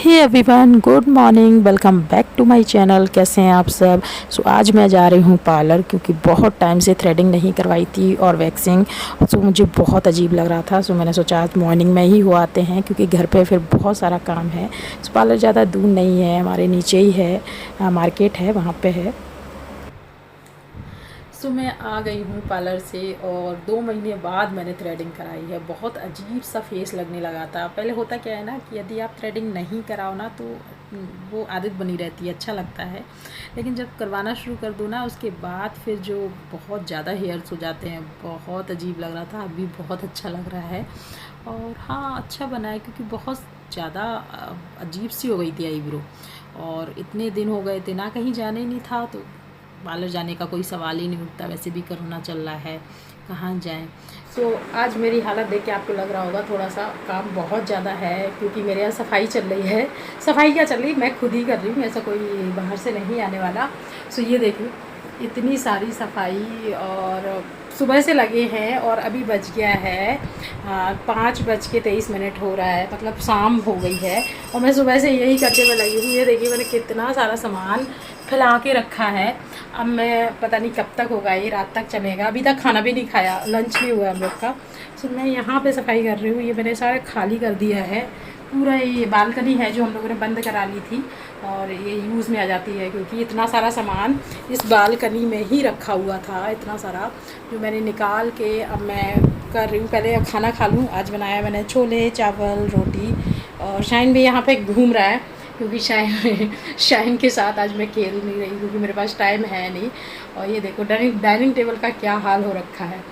Hey everyone, good morning, welcome back to my channel. कैसे हैं आप सब। आज मैं जा रही हूँ पार्लर, क्योंकि बहुत टाइम से थ्रेडिंग नहीं करवाई थी और वैक्सिंग। मुझे बहुत अजीब लग रहा था। मैंने सोचा आज मॉर्निंग में ही हो आते हैं, क्योंकि घर पे फिर बहुत सारा काम है। पार्लर ज़्यादा दूर नहीं है, हमारे नीचे ही है, मार्केट है, वहाँ पे है। मैं आ गई हूँ पार्लर से और 2 महीने बाद मैंने थ्रेडिंग कराई है। बहुत अजीब सा फेस लगने लगा था। पहले होता क्या है ना कि यदि आप थ्रेडिंग नहीं कराओ ना तो वो आदत बनी रहती है, अच्छा लगता है। लेकिन जब करवाना शुरू कर दो ना, उसके बाद फिर जो बहुत ज़्यादा हेयर्स हो जाते हैं, बहुत अजीब लग रहा था। अभी बहुत अच्छा लग रहा है और हाँ, अच्छा बना है, क्योंकि बहुत ज़्यादा अजीब सी हो गई थी आईब्रो। और इतने दिन हो गए थे ना, कहीं जाने ही नहीं था, तो पार्लर जाने का कोई सवाल ही नहीं उठता। वैसे भी कोरोना चल रहा है, कहाँ जाएं। आज मेरी हालत देख के आपको लग रहा होगा थोड़ा सा काम बहुत ज़्यादा है, क्योंकि मेरे यहाँ सफाई चल रही है। सफाई क्या चल रही, मैं खुद ही कर रही हूँ, ऐसा कोई बाहर से नहीं आने वाला। ये देखिए, इतनी सारी सफाई और सुबह से लगे हैं और अभी बज गया है 5:23 हो रहा है, मतलब शाम हो गई है। और मैं सुबह से यही करते हुए लगी हूँ। ये देखिए, मैंने कितना सारा सामान फैला के रखा है। अब मैं पता नहीं कब तक होगा, ये रात तक चलेगा। अभी तक खाना भी नहीं खाया, लंच भी हुआ हम लोग का। मैं यहाँ पे सफाई कर रही हूँ। ये मैंने सारे खाली कर दिया है पूरा। ये बालकनी है जो हम लोगों ने बंद करा ली थी और ये यूज़ में आ जाती है, क्योंकि इतना सारा सामान इस बालकनी में ही रखा हुआ था। इतना सारा जो मैंने निकाल के अब मैं कर रही हूँ। पहले अब खाना खा लूँ। आज बनाया मैंने छोले चावल रोटी। और शाइन भी यहाँ पे घूम रहा है, क्योंकि शाइन के साथ आज मैं खेल नहीं रही, क्योंकि मेरे पास टाइम है नहीं। और ये देखो, डाइनिंग टेबल का क्या हाल हो रखा है।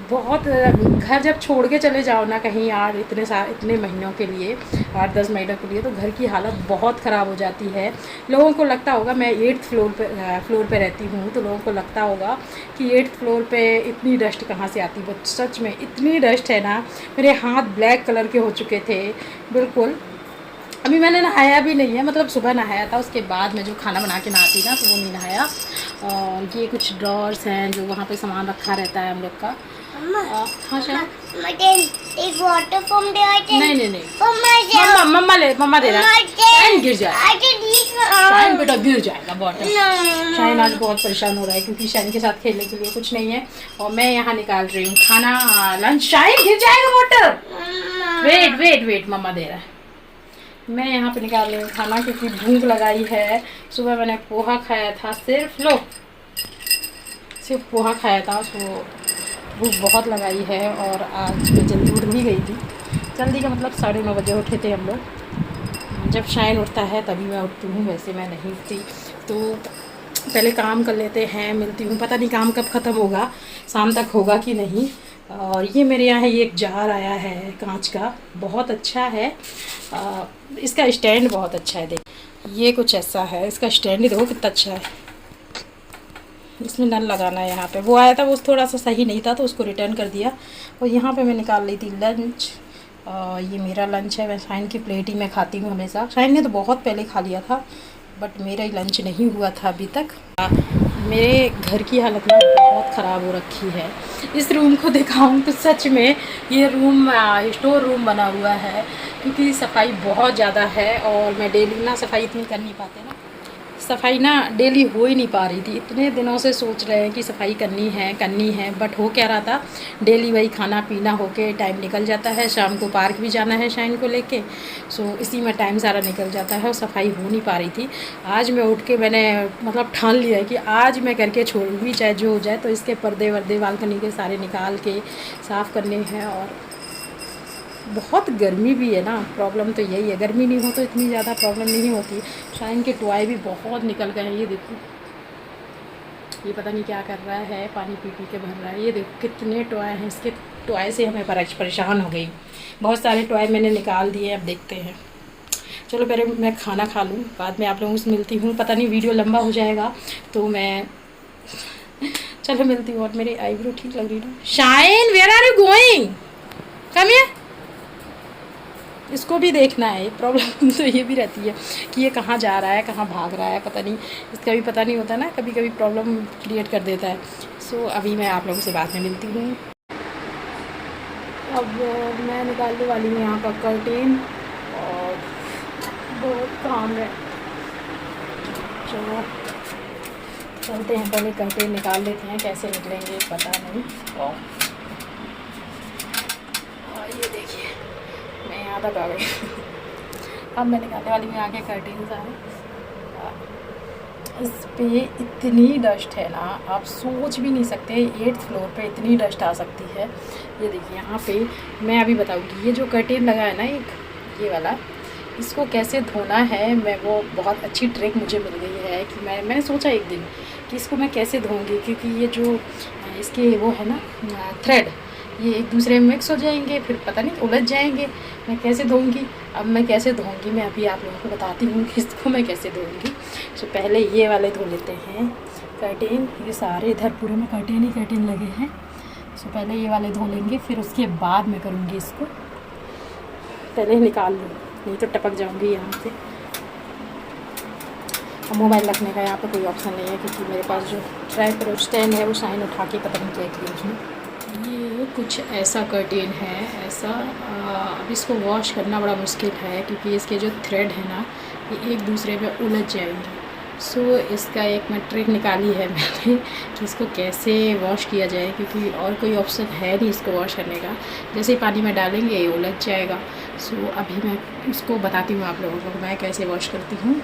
बहुत घर जब छोड़ के चले जाओ ना कहीं यार, इतने महीनों के लिए, 8-10 महीनों के लिए, तो घर की हालत बहुत ख़राब हो जाती है। लोगों को लगता होगा, मैं 8th फ्लोर पे रहती हूँ, तो लोगों को लगता होगा कि 8th फ्लोर पे इतनी डस्ट कहाँ से आती है। बट सच में इतनी डस्ट है ना, मेरे हाथ ब्लैक कलर के हो चुके थे बिल्कुल। अभी मैंने नहाया भी नहीं है, मतलब सुबह नहाया था, उसके बाद मैं जो खाना बना के नहाती ना, तो वो नहीं नहाया। और ये कुछ ड्रॉर्स हैं जो वहाँ पे सामान रखा रहता है हम लोग का। हाँ एक वाटर फॉर्म दे आए थे। नहीं नहीं नहीं, मम्मा दे रहा है। शाइन गिर जाएगा, शाइन बेटा गिर जाएगा बॉटल। शाइन आज बहुत परेशान हो रहा है, क्योंकि शाइन के साथ खेलने के लिए कुछ नहीं है। और मैं यहाँ निकाल रही हूँ खाना, लंच। शाइन गिर जाएगा बॉटल। वेट वेट वेट, मम्मा दे रहा है। मैं यहाँ पे निकाल रही हूँ खाना, क्योंकि भूख लगाई है। सुबह मैंने पोहा खाया था, सिर्फ पोहा खाया था, तो भूख बहुत लगाई है। और आज मैं जल्दी उठ भी गई थी। जल्दी का मतलब 9:30 बजे उठे थे हम लोग। जब शाइन उठता है तभी मैं उठती हूँ, वैसे मैं नहीं उठती। तो पहले काम कर लेते हैं, मिलती हूँ। पता नहीं काम कब ख़त्म होगा, शाम तक होगा कि नहीं। और ये मेरे यहाँ ये एक जार आया है कांच का, बहुत अच्छा है। इसका स्टैंड बहुत अच्छा है। देख, ये कुछ ऐसा है, इसका स्टैंड ही देखो कितना अच्छा है। इसमें नल लगाना है यहाँ पे। वो आया था, वो थोड़ा सा सही नहीं था, तो उसको रिटर्न कर दिया। और यहाँ पे मैं निकाल ली थी लंच। ये मेरा लंच है। मैं शाइन की प्लेट ही मैं खाती हूँ हमेशा। शाइन ने तो बहुत पहले खा लिया था, बट मेरा ही लंच नहीं हुआ था अभी तक। मेरे घर की हालत ना बहुत ख़राब हो रखी है। इस रूम को दिखाऊं तो सच में ये रूम स्टोर रूम बना हुआ है, क्योंकि सफाई बहुत ज़्यादा है। और मैं डेली ना सफाई इतनी कर नहीं पाते ना, सफाई ना डेली हो ही नहीं पा रही थी। इतने दिनों से सोच रहे हैं कि सफाई करनी है, बट हो क्या रहा था, डेली वही खाना पीना होके टाइम निकल जाता है। शाम को पार्क भी जाना है शाइन को लेके, इसी में टाइम सारा निकल जाता है और सफाई हो नहीं पा रही थी। आज मैं उठ के मैंने मतलब ठान लिया है कि आज मैं करके छोड़ूंगी, चाहे जो हो जाए। तो इसके पर्दे वर्दे बालकनी के सारे निकाल के साफ़ करने हैं। और बहुत गर्मी भी है ना, प्रॉब्लम तो यही है। गर्मी नहीं हो तो इतनी ज़्यादा प्रॉब्लम नहीं होती। शाइन के टॉय भी बहुत निकल गए हैं। ये देखो, ये पता नहीं क्या कर रहा है, पानी पी पी के भर रहा है। ये देखो कितने टॉय हैं इसके। टॉय से हमें परेशान हो गई। बहुत सारे टॉय मैंने निकाल दिए, अब देखते हैं। चलो पहले मैं खाना खा लूँ, बाद में आप लोगों से मिलती हूँ। पता नहीं वीडियो लंबा हो जाएगा, तो मैं चलो मिलती हूँ। और मेरी आईब्रो ठीक लग रही है ना। Shine, where are you going, come here. इसको भी देखना है। प्रॉब्लम तो ये भी रहती है कि ये कहाँ जा रहा है, कहाँ भाग रहा है, पता नहीं। इसका भी पता नहीं होता ना, कभी कभी प्रॉब्लम क्रिएट कर देता है। अभी मैं आप लोगों से बाद में मिलती हूँ। अब मैं निकालने वाली हूँ यहाँ का कर्टेन। और 2 काम है। चलो चलते हैं, पहले कर्टेन निकाल लेते हैं, कैसे निकलेंगे पता नहीं। और ये देखिए मैं यहाँ तक आ गई। अब मैं निकालने वाली में आगे कर्टेन सारे। इस पे इतनी डस्ट है ना, आप सोच भी नहीं सकते 8th फ्लोर पे इतनी डस्ट आ सकती है। ये देखिए यहाँ पे मैं अभी बताऊँगी, ये जो कर्टेन लगा है ना एक ये वाला, इसको कैसे धोना है। मैं वो बहुत अच्छी ट्रिक मुझे मिल गई है कि मैंने सोचा एक दिन कि इसको मैं कैसे धोऊंगी, क्योंकि ये जो इसके वो है ना थ्रेड, ये एक दूसरे में मिक्स हो जाएंगे, फिर पता नहीं उलझ जाएंगे। मैं कैसे धोऊंगी, अब मैं कैसे धोऊंगी मैं अभी आप लोगों को बताती हूँ कि इसको मैं कैसे धोऊंगी। तो पहले ये वाले धो लेते हैं कर्टेन। ये सारे इधर पूरे में कर्टेन ही कर्टेन लगे हैं। तो पहले ये वाले धो लेंगे, फिर उसके बाद मैं करूँगी इसको। पहले निकाल लूँ, नहीं तो टपक जाऊँगी यहाँ से। अब मोबाइल रखने का यहाँ पे कोई ऑप्शन नहीं है, क्योंकि मेरे पास जो ट्राइपॉड स्टैंड है वो शाइन उठा के पता नहीं क्या किया उसमें। ये कुछ ऐसा कर्टेन है, ऐसा। अब इसको वॉश करना बड़ा मुश्किल है, क्योंकि इसके जो थ्रेड है ना ये एक दूसरे पे उलझ जाएंगे। सो इसका एक मैं ट्रिक निकाली है मैंने कि इसको कैसे वॉश किया जाए, क्योंकि और कोई ऑप्शन है नहीं इसको वॉश करने का। जैसे ही पानी में डालेंगे ये उलझ जाएगा। सो अभी मैं इसको बताती हूँ आप लोगों को मैं कैसे वॉश करती हूँ।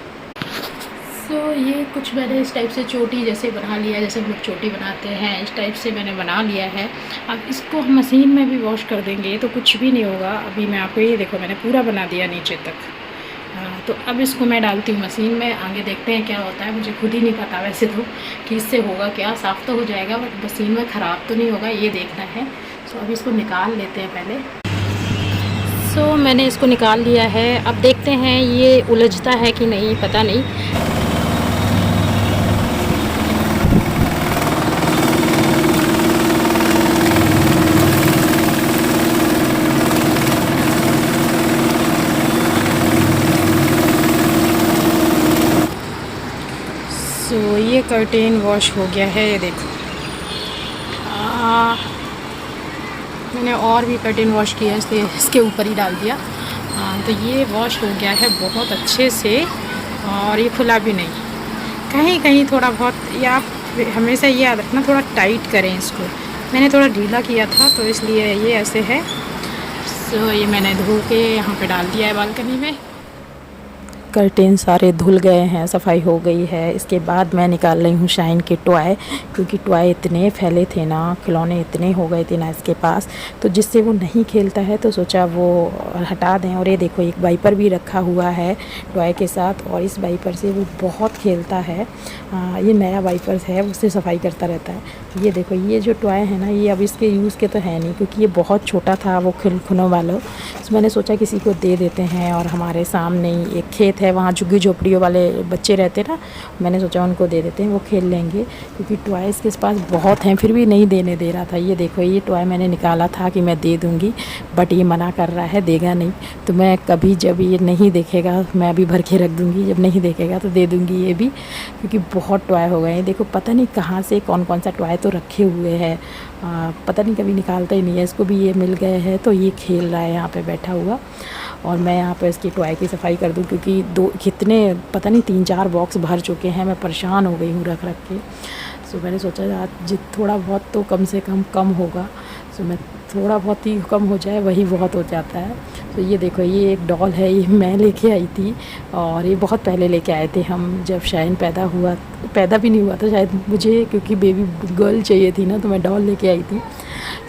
सो ये कुछ मैंने इस टाइप से चोटी जैसे बना लिया, जैसे हम लोग चोटी बनाते हैं इस टाइप से मैंने बना लिया है। अब इसको हम मशीन में भी वॉश कर देंगे तो कुछ भी नहीं होगा। अभी मैं आपको ये देखो मैंने पूरा बना दिया नीचे तक। तो अब इसको मैं डालती हूँ मशीन में, आगे देखते हैं क्या होता है। मुझे खुद ही नहीं पता वैसे तो कि इससे होगा क्या। साफ़ तो हो जाएगा बट मशीन में ख़राब तो नहीं होगा, ये देखना है। सो अब इसको निकाल लेते हैं पहले। सो मैंने इसको निकाल लिया है। अब देखते हैं ये उलझता है कि नहीं, पता नहीं। सो ये कर्टेन वॉश हो गया है, ये देखो। मैंने और भी कर्टेन वॉश किया इसलिए इसके ऊपर ही डाल दिया। तो ये वॉश हो गया है बहुत अच्छे से, और ये खुला भी नहीं। कहीं कहीं थोड़ा बहुत, या आप हमेशा ये याद रखना थोड़ा टाइट करें इसको। मैंने थोड़ा ढीला किया था तो इसलिए ये ऐसे है। सो ये मैंने धो के यहाँ पे डाल दिया है बालकनी में। कर्टेन सारे धुल गए हैं, सफाई हो गई है। इसके बाद मैं निकाल रही हूँ शाइन के टॉय, क्योंकि टॉय इतने फैले थे ना, खिलौने इतने हो गए थे ना इसके पास, तो जिससे वो नहीं खेलता है तो सोचा वो हटा दें। और ये देखो एक वाइपर भी रखा हुआ है टॉय के साथ, और इस वाइपर से वो बहुत खेलता है। ये नया वाइपर है, उससे सफाई करता रहता है। ये देखो ये जो टॉय है ना, ये अब इसके यूज़ के तो है नहीं, क्योंकि ये बहुत छोटा था वो खिलौनों वाला। तो मैंने सोचा किसी को दे देते हैं, और हमारे सामने ही एक खेत है, वहाँ झुग्गी झोपड़ियों वाले बच्चे रहते ना, मैंने सोचा उनको दे देते हैं, वो खेल लेंगे। क्योंकि टॉयज़ के पास बहुत हैं, फिर भी नहीं देने दे रहा था। ये देखो ये टॉय मैंने निकाला था कि मैं दे दूँगी, बट ये मना कर रहा है, देगा नहीं। तो मैं कभी जब ये नहीं देखेगा मैं अभी भर के रख दूँगी, जब नहीं देखेगा तो दे दूँगी ये भी, क्योंकि बहुत टॉय हो गए हैं। देखो पता नहीं कहाँ से कौन कौन सा टॉय तो रखे हुए हैं, पता नहीं कभी निकालता ही नहीं है। इसको भी ये मिल गए हैं तो ये खेल रहा है यहाँ पे बैठा हुआ, और मैं यहाँ पे इसकी टॉय की सफाई कर दूँ, क्योंकि कितने पता नहीं 3-4 बॉक्स भर चुके हैं। मैं परेशान हो गई हूँ रख रख के। सो मैंने सोचा आज थोड़ा बहुत तो कम से कम होगा। सो मैं थोड़ा बहुत ही कम हो जाए वही बहुत हो जाता है। तो ये देखो ये एक डॉल है, ये मैं लेके आई थी, और ये बहुत पहले लेके आए थे हम, जब शाइन पैदा भी नहीं हुआ था शायद मुझे, क्योंकि बेबी गर्ल चाहिए थी ना, तो मैं डॉल लेके आई थी।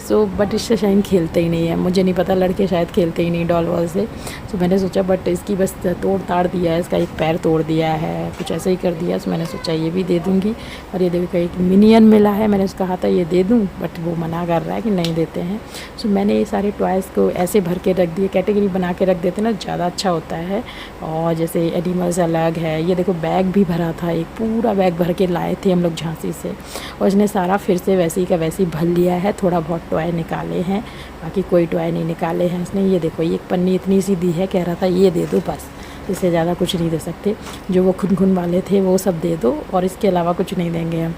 सो बट इससे शाइन खेलते ही नहीं है, मुझे नहीं पता, लड़के शायद खेलते ही नहीं डॉल वॉल से। सो मैंने सोचा बट इसकी बस तोड़ ताड़ दिया है, इसका एक पैर तोड़ दिया है, कुछ ऐसे ही कर दिया। सो मैंने सोचा ये भी दे दूँगी। और ये देखो एक मिनियन मिला है, मैंने उसका कहा था ये दे दूँ, बट वो मना कर रहा है कि नहीं देते हैं। सो मैंने ये सारे टॉयज़ को ऐसे भर के रख दिए, कैटेगरी बना के रख देते ना, ज़्यादा अच्छा होता है। और जैसे एनिमल्स अलग है, ये देखो बैग भी भरा था, एक पूरा बैग भर के लाए थे हम लोग झांसी से, और इसने सारा फिर से वैसे ही का वैसे ही भर लिया है। थोड़ा बहुत टॉय निकाले हैं, बाकी कोई टॉय नहीं निकाले हैं इसने। ये देखो ये एक पन्नी इतनी सी दी है, कह रहा था ये दे दो बस, इससे ज़्यादा कुछ नहीं दे सकते। जो वो खुन वाले थे वो सब दे दो, और इसके अलावा कुछ नहीं देंगे हम।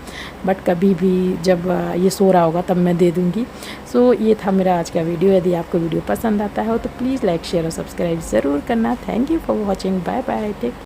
बट कभी भी जब ये सो रहा होगा तब मैं दे दूँगी। सो ये था मेरा आज का वीडियो। यदि आपको वीडियो पसंद आता है तो प्लीज़ लाइक शेयर और सब्सक्राइब ज़रूर करना। Thank you for watching. Bye bye, take